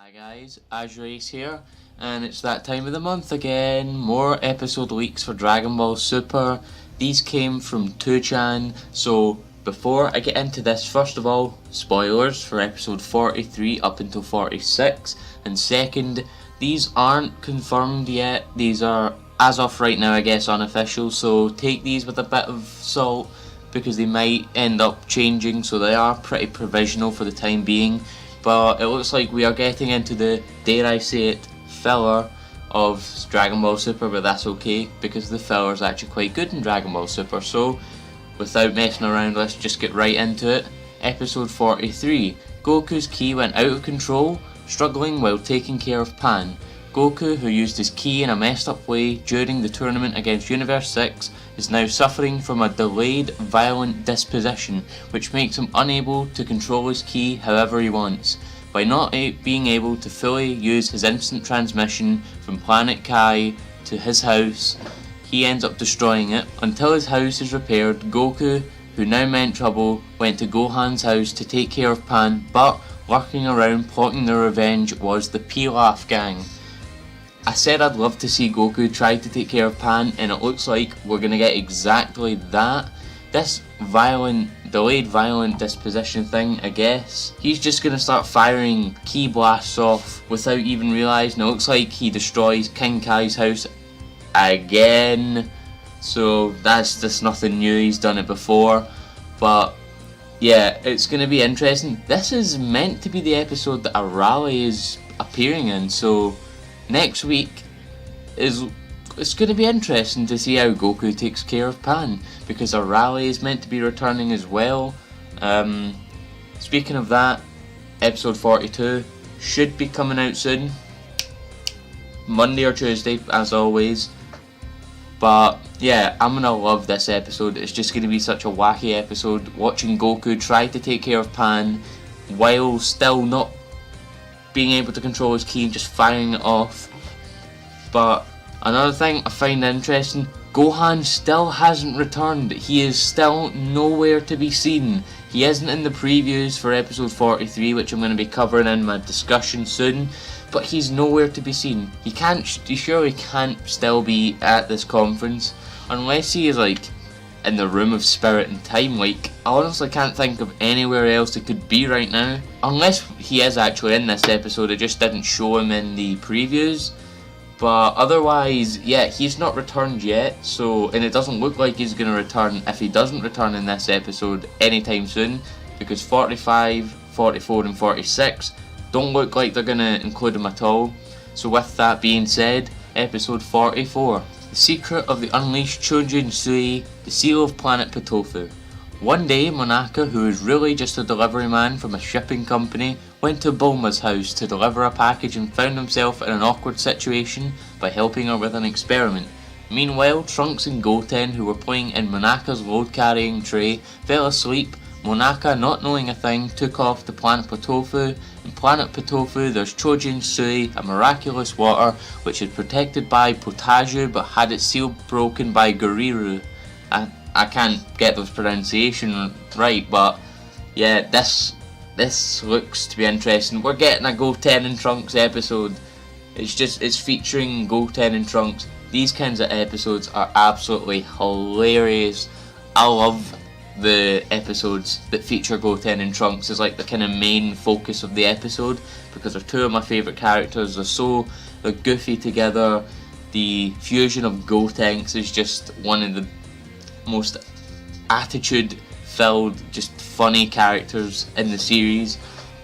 Hi guys, AzureAce here, and it's that time of the month again. More episode leaks for Dragon Ball Super. These came from 2chan, so before I get into this, first of all, spoilers for episode 43 up until 46, and second, these aren't confirmed yet. These are, as of right now, I guess, unofficial, so take these with a bit of salt, because they might end up changing, so they are pretty provisional for the time being. But it looks like we are getting into the, dare I say it, filler of Dragon Ball Super, but that's okay, because the filler is actually quite good in Dragon Ball Super. So, without messing around, let's just get right into it. Episode 43. Goku's ki went out of control, struggling while taking care of Pan. Goku, who used his ki in a messed up way during the tournament against Universe 6, is now suffering from a delayed violent disposition, which makes him unable to control his ki however he wants. By not being able to fully use his instant transmission from Planet Kai to his house, he ends up destroying it. Until his house is repaired, Goku, who now meant trouble, went to Gohan's house to take care of Pan, but lurking around plotting their revenge was the Pilaf gang. I said I'd love to see Goku try to take care of Pan, and it looks like we're going to get exactly that. This delayed violent disposition thing, I guess. He's just going to start firing ki blasts off without even realising. It looks like he destroys King Kai's house again. So that's just nothing new, he's done it before. But yeah, it's going to be interesting. This is meant to be the episode that Arale is appearing in, so next week it's going to be interesting to see how Goku takes care of Pan, because Arale is meant to be returning as well. Speaking of that, episode 42 should be coming out soon, Monday or Tuesday as always. But yeah, I'm going to love this episode. It's just going to be such a wacky episode, watching Goku try to take care of Pan while still not being able to control his ki and just firing it off. But another thing I find interesting, Gohan still hasn't returned. He is still nowhere to be seen. He isn't in the previews for episode 43, which I'm going to be covering in my discussion soon, but he's nowhere to be seen. He surely can't still be at this conference, unless he is like in the room of spirit and time. Like, I honestly can't think of anywhere else it could be right now. Unless he is actually in this episode, it just didn't show him in the previews. But otherwise, yeah, he's not returned yet, and it doesn't look like he's going to return if he doesn't return in this episode anytime soon, because 45, 44 and 46 don't look like they're going to include him at all. So with that being said, episode 44. The Secret of the Unleashed Kanzenshuu, the Seal of Planet Patofu. One day, Monaka, who is really just a delivery man from a shipping company, went to Bulma's house to deliver a package and found himself in an awkward situation by helping her with an experiment. Meanwhile, Trunks and Goten, who were playing in Monaka's load-carrying tray, fell asleep. Monaka, not knowing a thing, took off to Planet Patofu. In Planet Patofu, there's Kanzenshuu, a miraculous water which is protected by Potaju but had its seal broken by Guriru. I can't get those pronunciation right, but yeah, this looks to be interesting. We're getting a Goten and Trunks episode. It's featuring Goten and Trunks. These kinds of episodes are absolutely hilarious. I love the episodes that feature Goten and Trunks as like the kind of main focus of the episode, because they're two of my favourite characters. They're goofy together. The fusion of Gotenks is just one of the most attitude-filled, just funny characters in the series.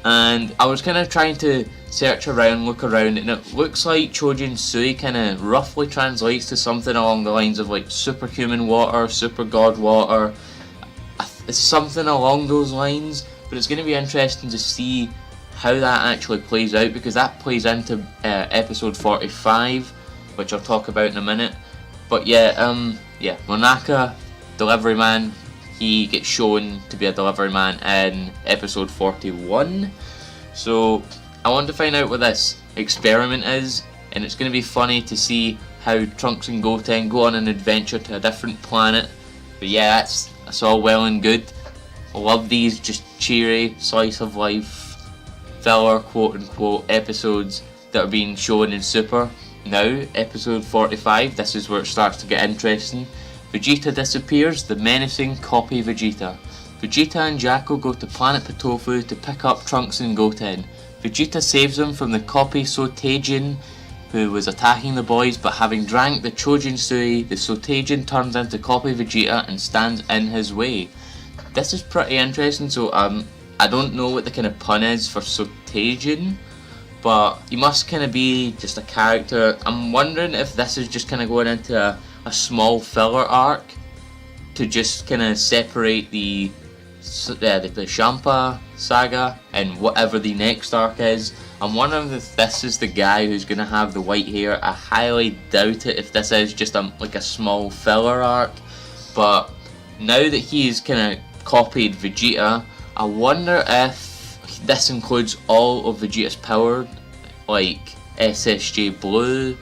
And I was kind of trying to look around, and it looks like Kanzenshuu kind of roughly translates to something along the lines of like superhuman water, super god water. It's something along those lines, but it's going to be interesting to see how that actually plays out, because that plays into episode 45, which I'll talk about in a minute. But yeah, Monaka, delivery man, he gets shown to be a delivery man in episode 41. So I want to find out what this experiment is, and it's going to be funny to see how Trunks and Goten go on an adventure to a different planet. But yeah, that's all well and good. I love these just cheery slice of life filler quote unquote episodes that are being shown in Super. Now, episode 45, this is where it starts to get interesting. Vegeta disappears, the menacing Copy-Vegeta. Vegeta and Jaco go to Planet Patofu to pick up Trunks and Goten. Vegeta saves them from the Copy Sotagian, who was attacking the boys, but having drank the Chojin Sui, the Sotagian turns into Copy-Vegeta and stands in his way. This is pretty interesting, so I don't know what the kind of pun is for Sotagian, but he must kind of be just a character. I'm wondering if this is just kind of going into a small filler arc to just kind of separate the Champa saga and whatever the next arc is. I'm wondering if this is the guy who's going to have the white hair. I highly doubt it if this is just like a small filler arc, but now that he's kind of copied Vegeta, I wonder if this includes all of Vegeta's power, like SSJ Blue.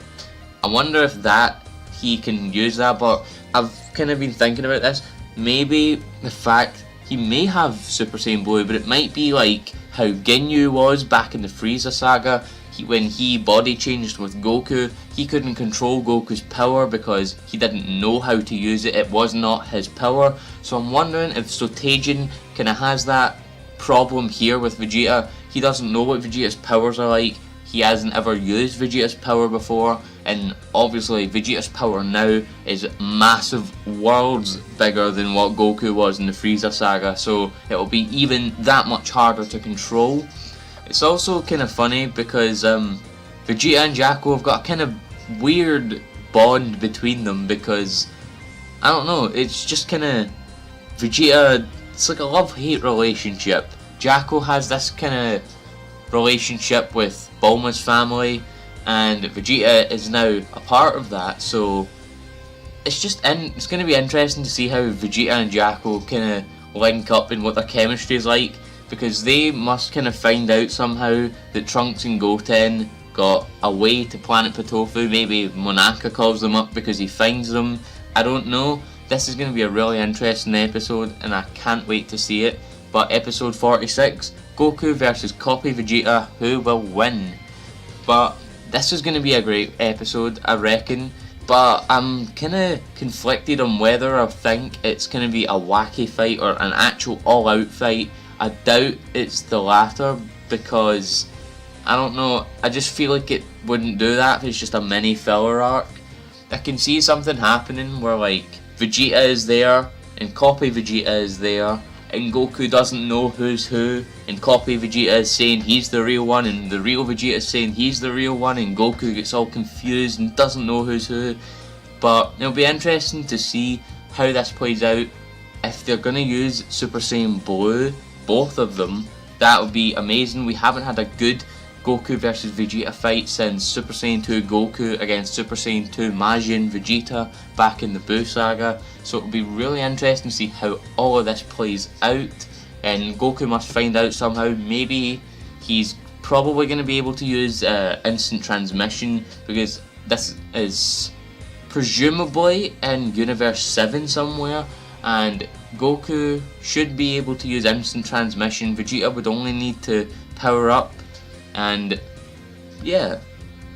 I wonder if that he can use that, but I've kind of been thinking about this. Maybe the fact he may have Super Saiyan Blue, but it might be like how Ginyu was back in the Frieza saga. When he body changed with Goku, he couldn't control Goku's power because he didn't know how to use it. It was not his power. So I'm wondering if Sotagian kind of has that problem here with Vegeta. He doesn't know what Vegeta's powers are like. He hasn't ever used Vegeta's power before, and obviously Vegeta's power now is massive, worlds bigger than what Goku was in the Frieza saga, so it'll be even that much harder to control. It's also kind of funny because Vegeta and Jaco have got a kind of weird bond between them, because I don't know, it's just kind of Vegeta, it's like a love-hate relationship. Jaco has this kind of relationship with Bulma's family, and Vegeta is now a part of that, so it's going to be interesting to see how Vegeta and Jaco kind of link up and what their chemistry is like, because they must kind of find out somehow that Trunks and Goten got away to Planet Patofu. Maybe Monaka calls them up because he finds them, I don't know. This is going to be a really interesting episode and I can't wait to see it. But episode 46, Goku versus Copy-Vegeta, who will win? But this is going to be a great episode, I reckon. But I'm kind of conflicted on whether I think it's going to be a wacky fight or an actual all-out fight. I doubt it's the latter, because I don't know, I just feel like it wouldn't do that if it's just a mini filler arc. I can see something happening where like Vegeta is there and Copy-Vegeta is there, and Goku doesn't know who's who, and Copy-Vegeta is saying he's the real one, and the real Vegeta is saying he's the real one, and Goku gets all confused and doesn't know who's who. But it'll be interesting to see how this plays out. If they're going to use Super Saiyan Blue, both of them, that would be amazing. We haven't had a good Goku versus Vegeta fight since Super Saiyan 2 Goku against Super Saiyan 2 Majin Vegeta back in the Buu saga, so it'll be really interesting to see how all of this plays out. And Goku must find out somehow. Maybe he's probably going to be able to use instant transmission, because this is presumably in Universe 7 somewhere, and Goku should be able to use instant transmission. Vegeta would only need to power up, and yeah,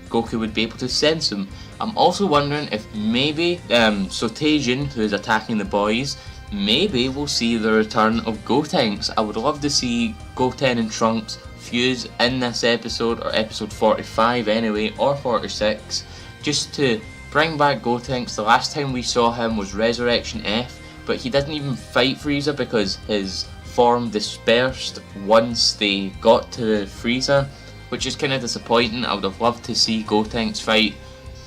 Goku would be able to sense him. I'm also wondering if maybe Sotagian, who is attacking the boys, maybe we'll see the return of Gotenks. I would love to see Goten and Trunks fuse in this episode, or episode 45 anyway, or 46, just to bring back Gotenks. The last time we saw him was Resurrection F, but he didn't even fight Frieza because his form dispersed once they got to Frieza, which is kind of disappointing. I would have loved to see Gotenks fight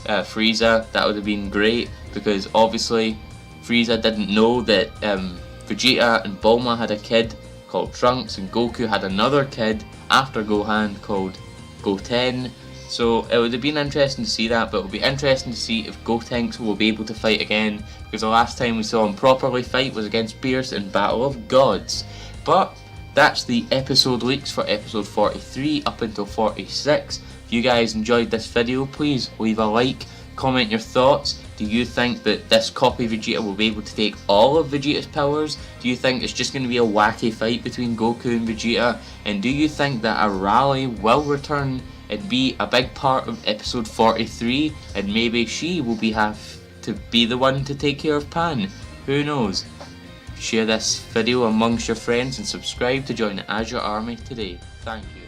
Frieza. That would have been great, because obviously Frieza didn't know that Vegeta and Bulma had a kid called Trunks, and Goku had another kid after Gohan called Goten. So it would have been interesting to see that, but it would be interesting to see if Gotenks will be able to fight again, because the last time we saw him properly fight was against Beerus in Battle of Gods. But that's the episode leaks for episode 43 up until 46. If you guys enjoyed this video, please leave a like, Comment your thoughts. Do you think that this copy Vegeta will be able to take all of Vegeta's powers? Do you think it's just going to be a wacky fight between Goku and Vegeta? And do you think that a rally will return and be a big part of episode 43, and maybe she will have to be the one to take care of Pan? Who knows? Share this video amongst your friends and subscribe to join the Azure Army today. Thank you.